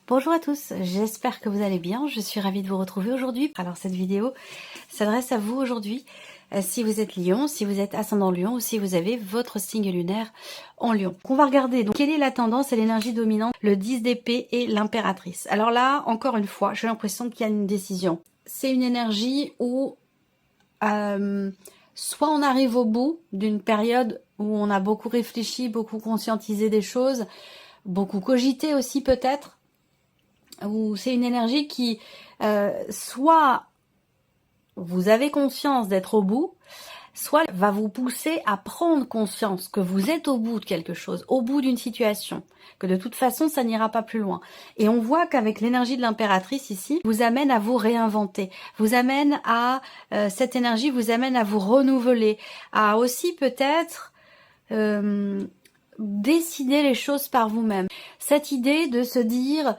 Bonjour à tous, j'espère que vous allez bien, je suis ravie de vous retrouver aujourd'hui. Alors cette vidéo s'adresse à vous aujourd'hui, si vous êtes Lion, si vous êtes ascendant Lion ou si vous avez votre signe lunaire en Lion. On va regarder donc quelle est la tendance et l'énergie dominante, le 10 d'épée et l'impératrice. Alors là, encore une fois, j'ai l'impression qu'il y a une décision. C'est une énergie où soit on arrive au bout d'une période où on a beaucoup réfléchi, beaucoup conscientisé des choses, beaucoup cogité aussi peut-être, ou c'est une énergie qui, soit vous avez conscience d'être au bout, soit va vous pousser à prendre conscience que vous êtes au bout de quelque chose, au bout d'une situation, que de toute façon ça n'ira pas plus loin. Et on voit qu'avec l'énergie de l'impératrice ici, vous amène à vous réinventer, vous amène à, cette énergie vous amène à vous renouveler, à aussi peut-être décider les choses par vous-même. Cette idée de se dire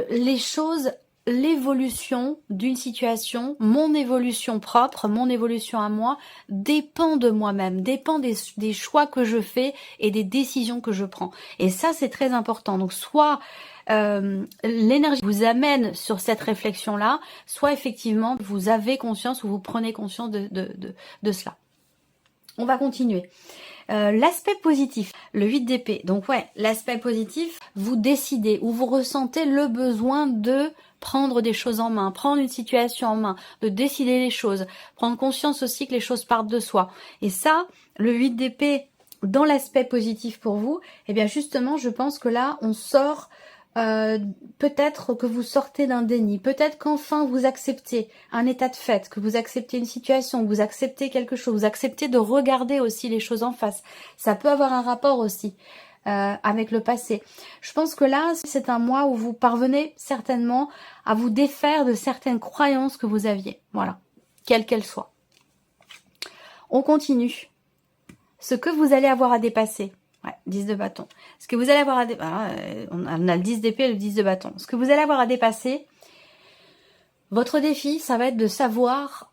les choses, l'évolution d'une situation, mon évolution propre, mon évolution à moi, dépend de moi-même, dépend des choix que je fais et des décisions que je prends. Et ça, c'est très important. Donc, soit l'énergie vous amène sur cette réflexion-là, soit effectivement, vous avez conscience ou vous prenez conscience de cela. On va continuer. L'aspect positif, le 8 d'épée. Donc ouais, l'aspect positif, vous décidez ou vous ressentez le besoin de prendre des choses en main, prendre une situation en main, de décider les choses, prendre conscience aussi que les choses partent de soi. Et ça, le 8 d'épée, dans l'aspect positif pour vous, eh bien justement, je pense que là, on sort... peut-être que vous sortez d'un déni, peut-être qu'enfin vous acceptez un état de fait, que vous acceptez une situation, que vous acceptez quelque chose, vous acceptez de regarder aussi les choses en face. Ça peut avoir un rapport aussi avec le passé. Je pense que là, c'est un mois où vous parvenez certainement à vous défaire de certaines croyances que vous aviez. Voilà, quelles qu'elles soient. On continue. Ce que vous allez avoir à dépasser. Ouais, 10 de bâton. Ce que vous allez avoir à dépasser, on a le 10 d'épée et le 10 de bâton. Ce que vous allez avoir à dépasser, votre défi, ça va être de savoir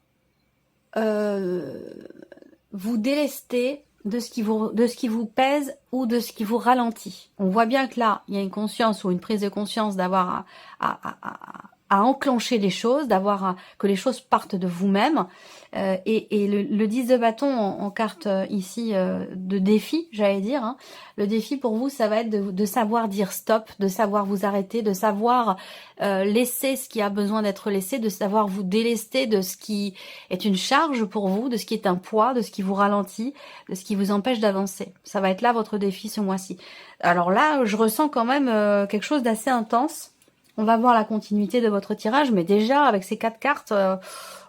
vous délester de ce qui vous pèse ou de ce qui vous ralentit. On voit bien que là, il y a une conscience ou une prise de conscience d'avoir à enclencher les choses, que les choses partent de vous-même. Et le 10 de bâton en carte ici de défi, j'allais dire. Hein. Le défi pour vous, ça va être de savoir dire stop, de savoir vous arrêter, de savoir laisser ce qui a besoin d'être laissé, de savoir vous délester de ce qui est une charge pour vous, de ce qui est un poids, de ce qui vous ralentit, de ce qui vous empêche d'avancer. Ça va être là votre défi ce mois-ci. Alors là, je ressens quand même quelque chose d'assez intense. On va voir la continuité de votre tirage, mais déjà, avec ces 4 cartes,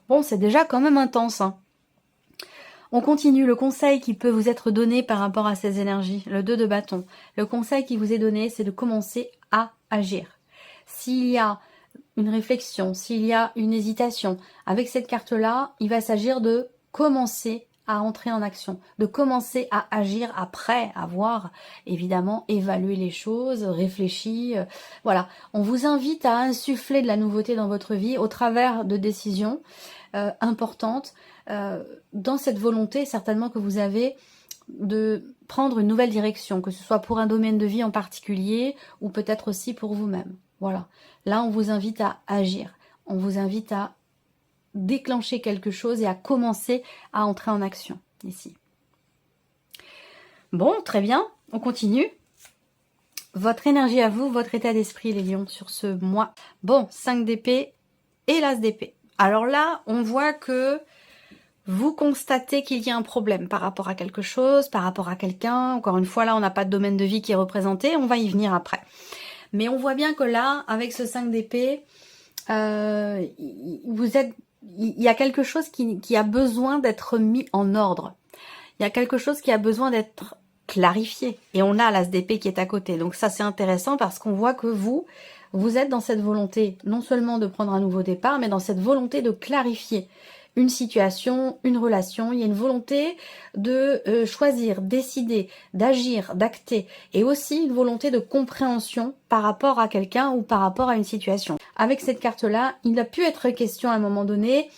bon, c'est déjà quand même intense. Hein. On continue. Le conseil qui peut vous être donné par rapport à ces énergies, le 2 de bâton. Le conseil qui vous est donné, c'est de commencer à agir. S'il y a une réflexion, s'il y a une hésitation, avec cette carte-là, il va s'agir de commencer à entrer en action, de commencer à agir après avoir évidemment évalué les choses, réfléchi. Voilà, on vous invite à insuffler de la nouveauté dans votre vie au travers de décisions importantes, dans cette volonté certainement que vous avez de prendre une nouvelle direction, que ce soit pour un domaine de vie en particulier ou peut-être aussi pour vous-même. Voilà, là on vous invite à agir, on vous invite à déclencher quelque chose et à commencer à entrer en action ici. Bon, très bien, on continue. Votre énergie à vous, votre état d'esprit les lions sur ce mois. Bon, 5 d'épée et l'as d'épée. Alors là, on voit que vous constatez qu'il y a un problème par rapport à quelque chose, par rapport à quelqu'un. Encore une fois, là, on n'a pas de domaine de vie qui est représenté, on va y venir après. Mais on voit bien que là, avec ce 5 d'épée, il y a quelque chose qui a besoin d'être mis en ordre. Il y a quelque chose qui a besoin d'être clarifié. Et on a l'as d'épée qui est à côté. Donc ça, c'est intéressant parce qu'on voit que vous êtes dans cette volonté, non seulement de prendre un nouveau départ, mais dans cette volonté de clarifier une situation, une relation. Il y a une volonté de choisir, décider, d'agir, d'acter. Et aussi une volonté de compréhension par rapport à quelqu'un ou par rapport à une situation. Avec cette carte-là, il a pu être question à un moment donné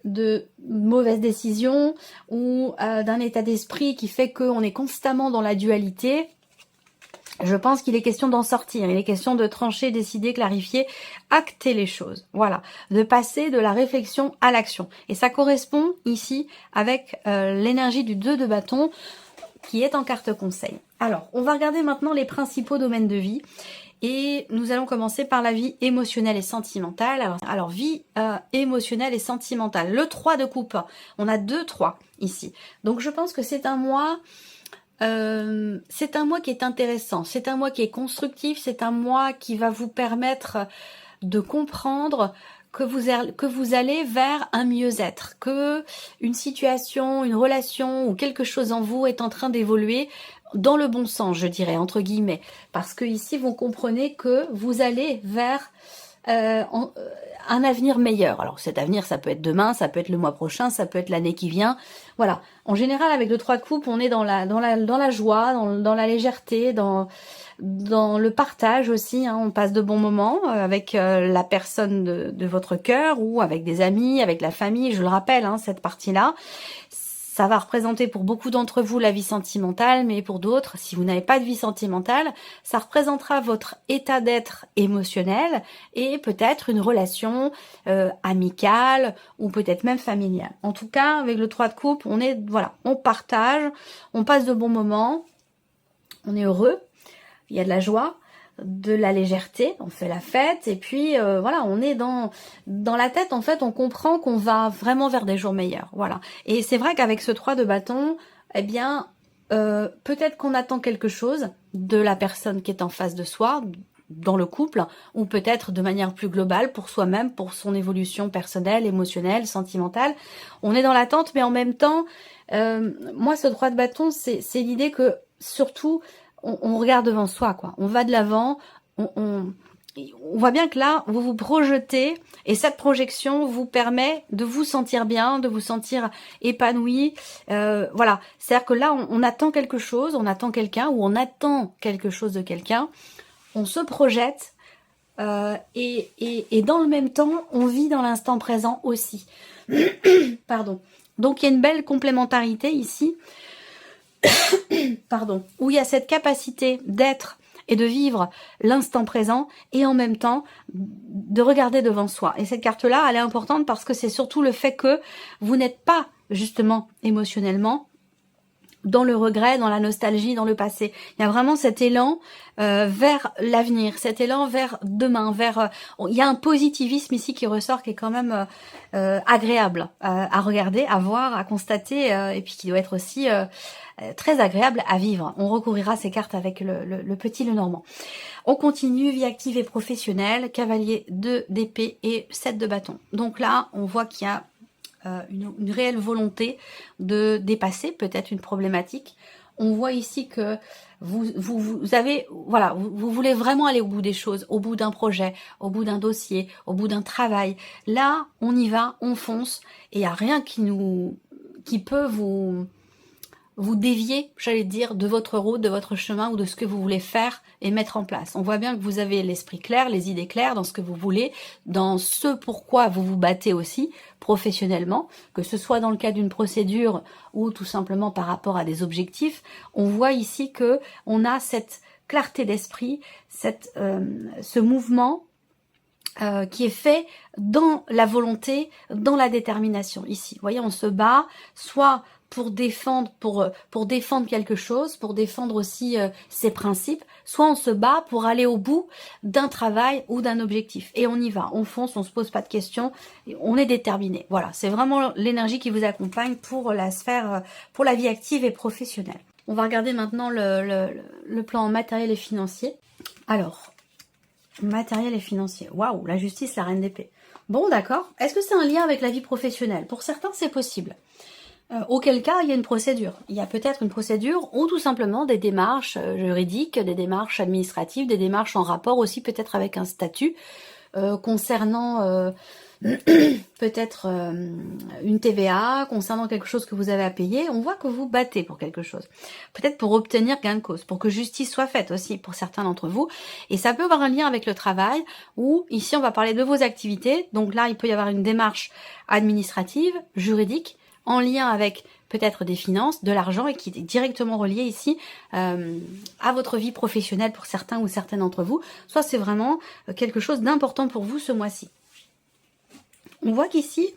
de mauvaises décisions ou d'un état d'esprit qui fait qu'on est constamment dans la dualité. Je pense qu'il est question d'en sortir, il est question de trancher, décider, clarifier, acter les choses. Voilà, de passer de la réflexion à l'action. Et ça correspond ici avec l'énergie du 2 de bâton qui est en carte conseil. Alors, on va regarder maintenant les principaux domaines de vie. Et nous allons commencer par la vie émotionnelle et sentimentale. Alors vie émotionnelle et sentimentale. Le 3 de coupe, on a 2 3 ici. Donc je pense que c'est un mois... c'est un mois qui est intéressant, c'est un mois qui est constructif, c'est un mois qui va vous permettre de comprendre que vous allez vers un mieux-être, que une situation, une relation ou quelque chose en vous est en train d'évoluer dans le bon sens, je dirais, entre guillemets. Parce que ici, vous comprenez que vous allez vers un avenir meilleur. Alors cet avenir, ça peut être demain, ça peut être le mois prochain, ça peut être l'année qui vient. Voilà. En général, avec le 3 de coupe, on est dans la joie, dans la légèreté, dans le partage aussi. Hein. On passe de bons moments avec la personne de votre cœur ou avec des amis, avec la famille. Je le rappelle, hein, cette partie-là. Ça va représenter pour beaucoup d'entre vous la vie sentimentale, mais pour d'autres, si vous n'avez pas de vie sentimentale, ça représentera votre état d'être émotionnel et peut-être une relation amicale ou peut-être même familiale. En tout cas, avec le 3 de coupe, on partage, on passe de bons moments, on est heureux, il y a de la joie, de la légèreté, on fait la fête et puis voilà, on est dans la tête, en fait, on comprend qu'on va vraiment vers des jours meilleurs, voilà. Et c'est vrai qu'avec ce 3 de bâton, eh bien peut-être qu'on attend quelque chose de la personne qui est en face de soi, dans le couple, ou peut-être de manière plus globale pour soi-même, pour son évolution personnelle, émotionnelle, sentimentale. On est dans l'attente, mais en même temps, moi ce 3 de bâton, c'est l'idée que surtout on regarde devant soi, quoi. On va de l'avant, on voit bien que là, vous vous projetez, et cette projection vous permet de vous sentir bien, de vous sentir épanoui. Voilà, c'est-à-dire que là, on attend quelque chose, on attend quelqu'un, ou on attend quelque chose de quelqu'un, on se projette, et dans le même temps, on vit dans l'instant présent aussi. Pardon. Donc, il y a une belle complémentarité ici. Pardon, où il y a cette capacité d'être et de vivre l'instant présent et en même temps de regarder devant soi. Et cette carte-là, elle est importante parce que c'est surtout le fait que vous n'êtes pas justement émotionnellement dans le regret, dans la nostalgie, dans le passé. Il y a vraiment cet élan vers l'avenir, cet élan vers demain, il y a un positivisme ici qui ressort, qui est quand même agréable à regarder, à voir, à constater, et puis qui doit être aussi très agréable à vivre. On recouvrira ces cartes avec le petit Lenormand. On continue, vie active et professionnelle, cavalier 2 d'épée et 7 de bâton. Donc là, on voit qu'il y a une réelle volonté de dépasser peut-être une problématique. On voit ici que vous avez, voilà, vous voulez vraiment aller au bout des choses, au bout d'un projet, au bout d'un dossier, au bout d'un travail. Là, on y va, on fonce, et il n'y a rien qui peut vous dévier, j'allais dire, de votre route, de votre chemin ou de ce que vous voulez faire et mettre en place. On voit bien que vous avez l'esprit clair, les idées claires dans ce que vous voulez, dans ce pourquoi vous vous battez aussi professionnellement, que ce soit dans le cas d'une procédure ou tout simplement par rapport à des objectifs. On voit ici que on a cette clarté d'esprit, ce mouvement qui est fait dans la volonté, dans la détermination. Ici, vous voyez, on se bat soit pour défendre quelque chose, pour défendre aussi ses principes, soit on se bat pour aller au bout d'un travail ou d'un objectif. Et on y va, on fonce, on se pose pas de questions, on est déterminé. Voilà, c'est vraiment l'énergie qui vous accompagne pour la sphère, pour la vie active et professionnelle. On va regarder maintenant le plan matériel et financier. Alors, matériel et financier. Waouh, la justice, la reine d'épée. Bon, d'accord. Est-ce que c'est un lien avec la vie professionnelle? Pour certains, c'est possible. Auquel cas, il y a une procédure. Il y a peut-être une procédure ou tout simplement des démarches juridiques, des démarches administratives, des démarches en rapport aussi peut-être avec un statut concernant peut-être une TVA, concernant quelque chose que vous avez à payer. On voit que vous battez pour quelque chose. Peut-être pour obtenir gain de cause, pour que justice soit faite aussi pour certains d'entre vous. Et ça peut avoir un lien avec le travail, ou ici on va parler de vos activités. Donc là, il peut y avoir une démarche administrative, juridique, en lien avec peut-être des finances, de l'argent et qui est directement relié ici à votre vie professionnelle pour certains ou certaines d'entre vous. Soit c'est vraiment quelque chose d'important pour vous ce mois-ci. On voit qu'ici,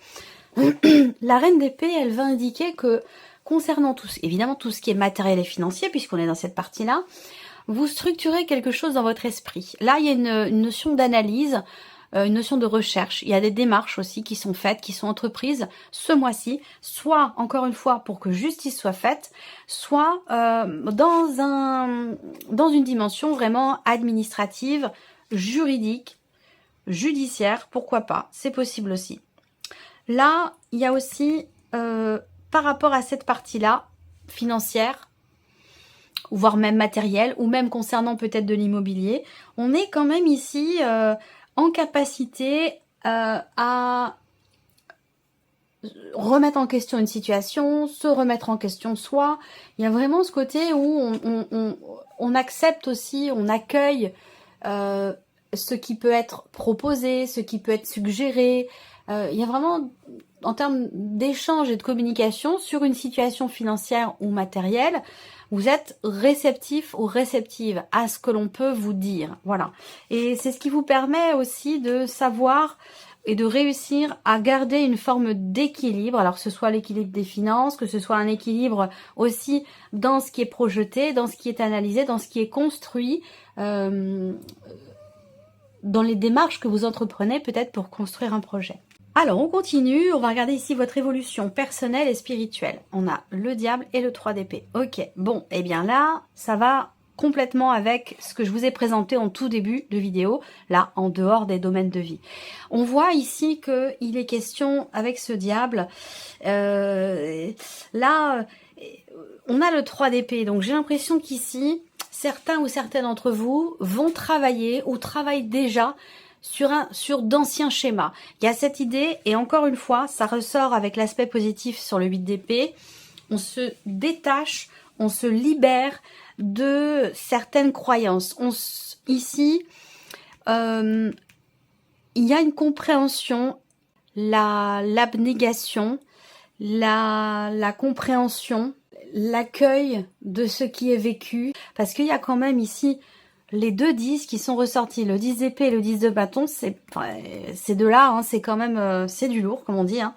la reine d'épée, elle va indiquer que concernant évidemment tout ce qui est matériel et financier, puisqu'on est dans cette partie-là, vous structurez quelque chose dans votre esprit. Là, il y a une notion d'analyse, une notion de recherche. Il y a des démarches aussi qui sont faites, qui sont entreprises ce mois-ci, soit, encore une fois, pour que justice soit faite, soit dans une dimension vraiment administrative, juridique, judiciaire, pourquoi pas, c'est possible aussi. Là, il y a aussi, par rapport à cette partie-là, financière, voire même matérielle, ou même concernant peut-être de l'immobilier, on est quand même ici en capacité à remettre en question une situation, se remettre en question soi. Il y a vraiment ce côté où on accepte aussi, on accueille ce qui peut être proposé, ce qui peut être suggéré. Il y a vraiment, en termes d'échange et de communication sur une situation financière ou matérielle, vous êtes réceptif ou réceptive à ce que l'on peut vous dire. Voilà. Et c'est ce qui vous permet aussi de savoir et de réussir à garder une forme d'équilibre. Alors que ce soit l'équilibre des finances, que ce soit un équilibre aussi dans ce qui est projeté, dans ce qui est analysé, dans ce qui est construit, dans les démarches que vous entreprenez peut-être pour construire un projet. Alors, on continue. On va regarder ici votre évolution personnelle et spirituelle. On a le diable et le 3 d'épée. Ok, bon, et bien là, ça va complètement avec ce que je vous ai présenté en tout début de vidéo, là, en dehors des domaines de vie. On voit ici qu'il est question, avec ce diable, là, on a le 3 d'épée. Donc, j'ai l'impression qu'ici, certains ou certaines d'entre vous vont travailler ou travaillent déjà sur d'anciens schémas. Il y a cette idée, et encore une fois, ça ressort avec l'aspect positif sur le 8 d'épée. On se détache, on se libère de certaines croyances. Ici, il y a une compréhension, l'abnégation, la compréhension, l'accueil de ce qui est vécu, parce qu'il y a quand même ici les deux 10 qui sont ressortis, le 10 d'épée et le 10 de bâton, ces deux-là, hein, c'est quand même, c'est du lourd, comme on dit. Hein.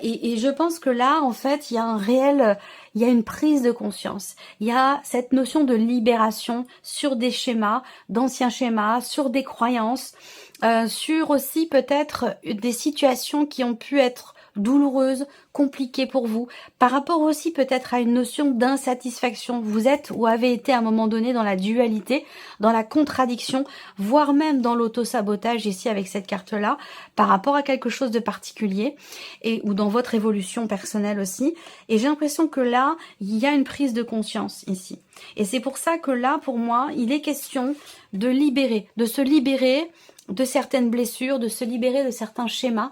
Et je pense que là, en fait, il y a il y a une prise de conscience. Il y a cette notion de libération sur des schémas, d'anciens schémas, sur des croyances, sur aussi peut-être des situations qui ont pu être douloureuse, compliquée pour vous, par rapport aussi peut-être à une notion d'insatisfaction. Vous êtes ou avez été à un moment donné dans la dualité, dans la contradiction, voire même dans l'auto-sabotage ici avec cette carte-là, par rapport à quelque chose de particulier, ou dans votre évolution personnelle aussi. Et j'ai l'impression que là, il y a une prise de conscience ici. Et c'est pour ça que là, pour moi, il est question de se libérer de certaines blessures, de se libérer de certains schémas.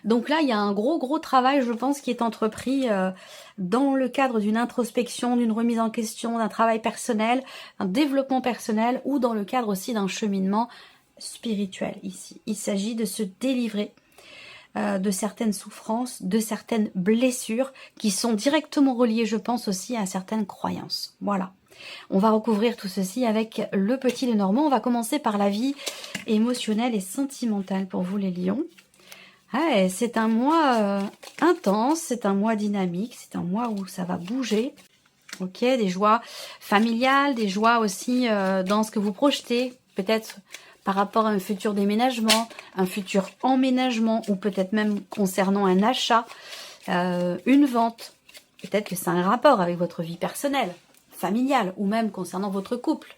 Donc là, il y a un gros travail, je pense, qui est entrepris dans le cadre d'une introspection, d'une remise en question, d'un travail personnel, un développement personnel ou dans le cadre aussi d'un cheminement spirituel ici. Il s'agit de se délivrer de certaines souffrances, de certaines blessures qui sont directement reliées, je pense, aussi à certaines croyances. Voilà. On va recouvrir tout ceci avec le petit Lenormand. On va commencer par la vie émotionnelle et sentimentale pour vous les lions. Ouais, c'est un mois intense, c'est un mois dynamique, c'est un mois où ça va bouger. Ok, des joies familiales, des joies aussi dans ce que vous projetez, peut-être par rapport à un futur déménagement, un futur emménagement, ou peut-être même concernant un achat, une vente. Peut-être que c'est un rapport avec votre vie personnelle, familiale, ou même concernant votre couple.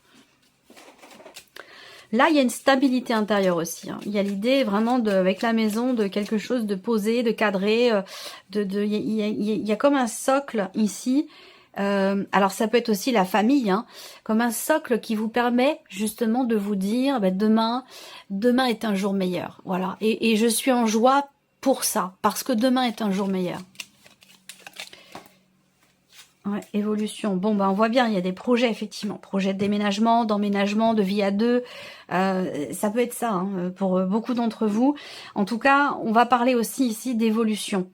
Là, il y a une stabilité intérieure aussi. Hein. Il y a l'idée vraiment, avec la maison, de quelque chose de posé, de cadré. Il y a comme un socle ici. Alors, ça peut être aussi la famille, hein, comme un socle qui vous permet justement de vous dire, demain est un jour meilleur. Voilà. Et je suis en joie pour ça, parce que demain est un jour meilleur. Ouais, évolution. Bon, on voit bien, il y a des projets, effectivement. Projets de déménagement, d'emménagement, de vie à deux. Ça peut être ça, hein, pour beaucoup d'entre vous. En tout cas, on va parler aussi ici d'évolution.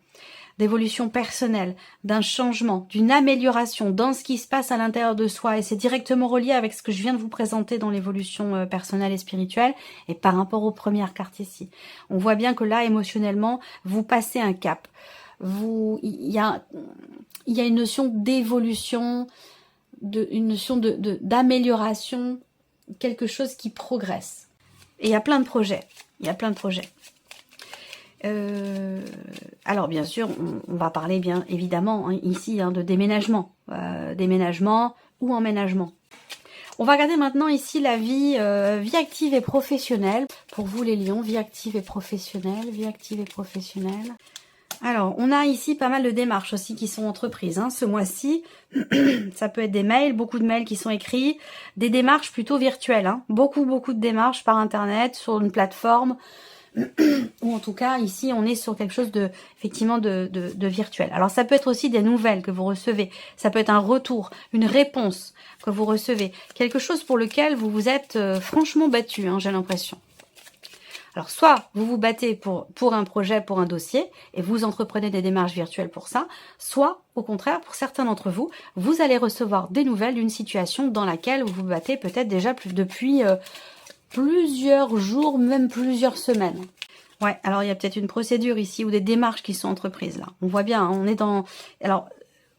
d'évolution personnelle, d'un changement, d'une amélioration dans ce qui se passe à l'intérieur de soi. Et c'est directement relié avec ce que je viens de vous présenter dans l'évolution personnelle et spirituelle et par rapport aux premières cartes ici. On voit bien que là, émotionnellement, vous passez un cap. Il y a une notion d'évolution, une notion d'amélioration, quelque chose qui progresse. Et il y a plein de projets. Il y a plein de projets. Alors bien sûr, on va parler bien évidemment ici de déménagement. Déménagement ou emménagement. On va regarder maintenant ici la vie, vie active et professionnelle. Pour vous les lions, vie active et professionnelle. Vie active et professionnelle. Alors, on a ici pas mal de démarches aussi qui sont entreprises ce mois-ci. Ça peut être des mails, beaucoup de mails qui sont écrits, des démarches plutôt virtuelles. Beaucoup de démarches par internet, sur une plateforme, ou en tout cas ici on est sur quelque chose de effectivement de virtuel. Alors ça peut être aussi des nouvelles que vous recevez, ça peut être un retour, une réponse que vous recevez, quelque chose pour lequel vous vous êtes franchement battu, j'ai l'impression. Alors, soit vous vous battez pour un projet, pour un dossier, et vous entreprenez des démarches virtuelles pour ça, soit, au contraire, pour certains d'entre vous, vous allez recevoir des nouvelles d'une situation dans laquelle vous vous battez peut-être déjà depuis plusieurs jours, même plusieurs semaines. Ouais, alors il y a peut-être une procédure ici ou des démarches qui sont entreprises là. On voit bien, on est dans... Alors,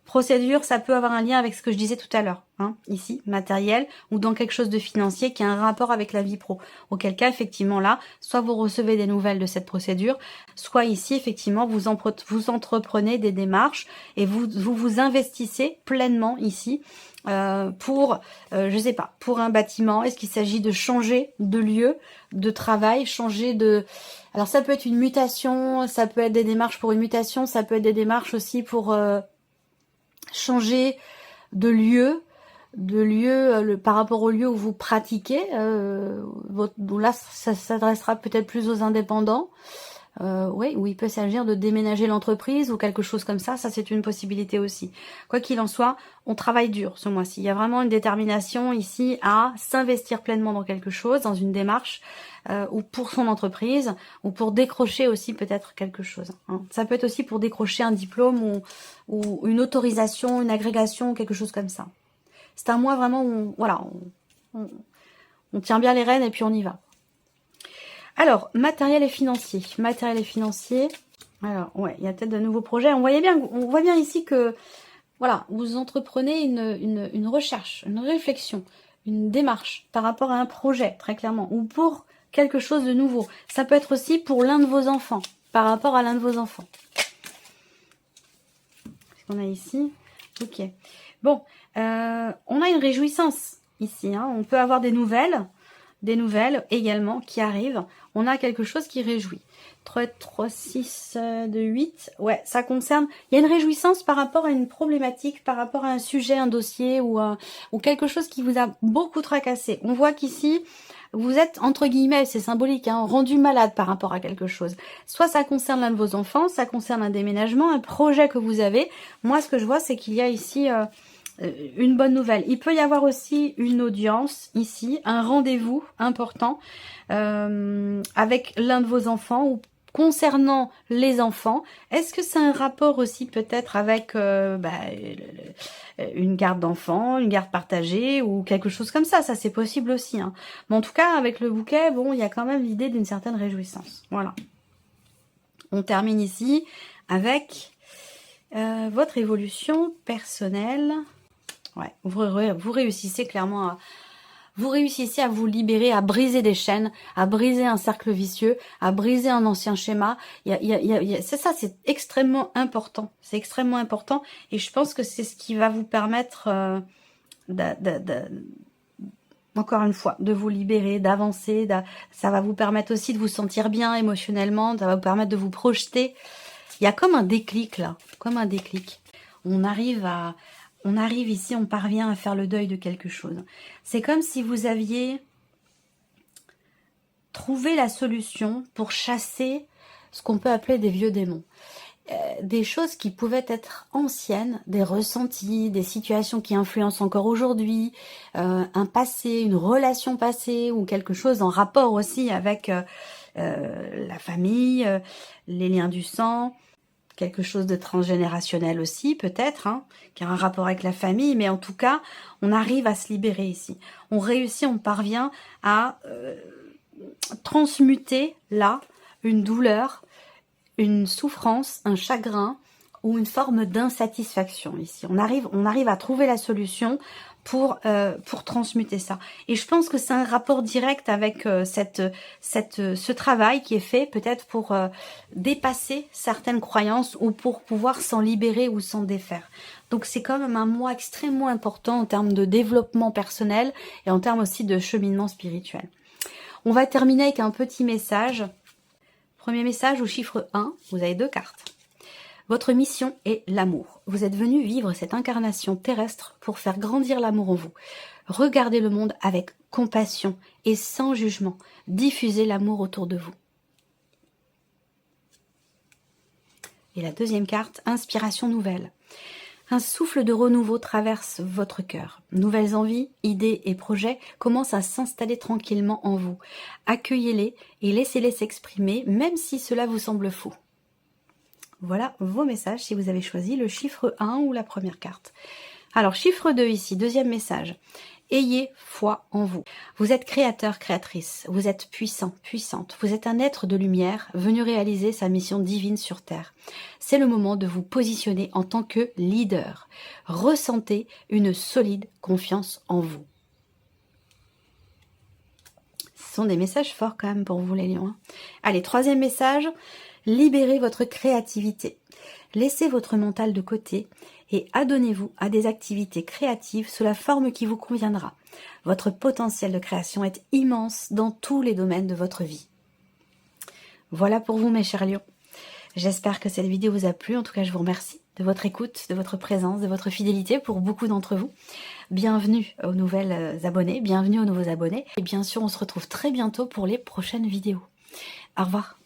procédure, ça peut avoir un lien avec ce que je disais tout à l'heure, ici, matériel, ou dans quelque chose de financier qui a un rapport avec la vie pro. Auquel cas, effectivement, là, soit vous recevez des nouvelles de cette procédure, soit ici, effectivement, vous entreprenez des démarches et vous investissez pleinement ici pour, je sais pas, pour un bâtiment. Est-ce qu'il s'agit de changer de lieu de travail, changer de... Alors, ça peut être une mutation, ça peut être des démarches pour une mutation, ça peut être des démarches aussi pour... changer de lieu par rapport au lieu où vous pratiquez. Là, ça s'adressera peut-être plus aux indépendants. Oui, où il peut s'agir de déménager l'entreprise ou quelque chose comme ça. Ça, c'est une possibilité aussi. Quoi qu'il en soit, on travaille dur ce mois-ci. Il y a vraiment une détermination ici à s'investir pleinement dans quelque chose, dans une démarche, ou pour son entreprise, ou pour décrocher aussi peut-être quelque chose. Ça peut être aussi pour décrocher un diplôme ou une autorisation, une agrégation, quelque chose comme ça. C'est un mois vraiment où on tient bien les rênes et puis on y va. Alors, matériel et financier. Matériel et financier. Alors, ouais, il y a peut-être de nouveaux projets. On voit bien ici que, voilà, vous entreprenez une recherche, une réflexion, une démarche par rapport à un projet, très clairement, ou pour quelque chose de nouveau. Ça peut être aussi pour l'un de vos enfants, par rapport à l'un de vos enfants. Qu'est-ce qu'on a ici? Ok. Bon, on a une réjouissance ici. On peut avoir des nouvelles également qui arrivent. On a quelque chose qui réjouit. 3, 6, 2, 8. Ouais, ça concerne... Il y a une réjouissance par rapport à une problématique, par rapport à un sujet, un dossier ou quelque chose qui vous a beaucoup tracassé. On voit qu'ici, vous êtes, entre guillemets, c'est symbolique, rendu malade par rapport à quelque chose. Soit ça concerne l'un de vos enfants, ça concerne un déménagement, un projet que vous avez. Moi, ce que je vois, c'est qu'il y a ici... une bonne nouvelle. Il peut y avoir aussi une audience ici, un rendez-vous important avec l'un de vos enfants ou concernant les enfants. Est-ce que c'est un rapport aussi peut-être avec une garde d'enfants, une garde partagée ou quelque chose comme ça? Ça c'est possible aussi. Mais en tout cas avec le bouquet, bon, il y a quand même l'idée d'une certaine réjouissance. Voilà. On termine ici avec votre évolution personnelle. Ouais, vous réussissez clairement à vous libérer, à briser des chaînes, à briser un cercle vicieux, à briser un ancien schéma. C'est ça, c'est extrêmement important. C'est extrêmement important et je pense que c'est ce qui va vous permettre encore une fois, de vous libérer, d'avancer. Ça va vous permettre aussi de vous sentir bien émotionnellement, ça va vous permettre de vous projeter. Il y a comme un déclic là, comme un déclic. On arrive ici, on parvient à faire le deuil de quelque chose. C'est comme si vous aviez trouvé la solution pour chasser ce qu'on peut appeler des vieux démons. Des choses qui pouvaient être anciennes, des ressentis, des situations qui influencent encore aujourd'hui, un passé, une relation passée ou quelque chose en rapport aussi avec la famille, les liens du sang. quelque chose de transgénérationnel aussi, peut-être, hein, qui a un rapport avec la famille, mais en tout cas, on arrive à se libérer ici. On réussit, on parvient à transmuter, là, une douleur, une souffrance, un chagrin ou une forme d'insatisfaction ici. On arrive à trouver la solution pour transmuter ça. Et je pense que c'est un rapport direct avec ce travail qui est fait peut-être pour dépasser certaines croyances ou pour pouvoir s'en libérer ou s'en défaire. Donc c'est quand même un mois extrêmement important en termes de développement personnel et en termes aussi de cheminement spirituel. On va terminer avec un petit message. Premier message au chiffre 1, vous avez 2 cartes. Votre mission est l'amour. Vous êtes venu vivre cette incarnation terrestre pour faire grandir l'amour en vous. Regardez le monde avec compassion et sans jugement. Diffusez l'amour autour de vous. Et la deuxième carte, inspiration nouvelle. Un souffle de renouveau traverse votre cœur. Nouvelles envies, idées et projets commencent à s'installer tranquillement en vous. Accueillez-les et laissez-les s'exprimer, même si cela vous semble fou. Voilà vos messages si vous avez choisi le chiffre 1 ou la première carte. Alors, chiffre 2 ici, deuxième message. Ayez foi en vous. Vous êtes créateur, créatrice. Vous êtes puissant, puissante. Vous êtes un être de lumière venu réaliser sa mission divine sur Terre. C'est le moment de vous positionner en tant que leader. Ressentez une solide confiance en vous. Ce sont des messages forts quand même pour vous les lions. Allez, troisième message. Libérez votre créativité. Laissez votre mental de côté et adonnez-vous à des activités créatives sous la forme qui vous conviendra. Votre potentiel de création est immense dans tous les domaines de votre vie. Voilà pour vous mes chers lions. J'espère que cette vidéo vous a plu. En tout cas, je vous remercie de votre écoute, de votre présence, de votre fidélité pour beaucoup d'entre vous. Bienvenue aux nouvelles abonnés, bienvenue aux nouveaux abonnés. Et bien sûr, on se retrouve très bientôt pour les prochaines vidéos. Au revoir.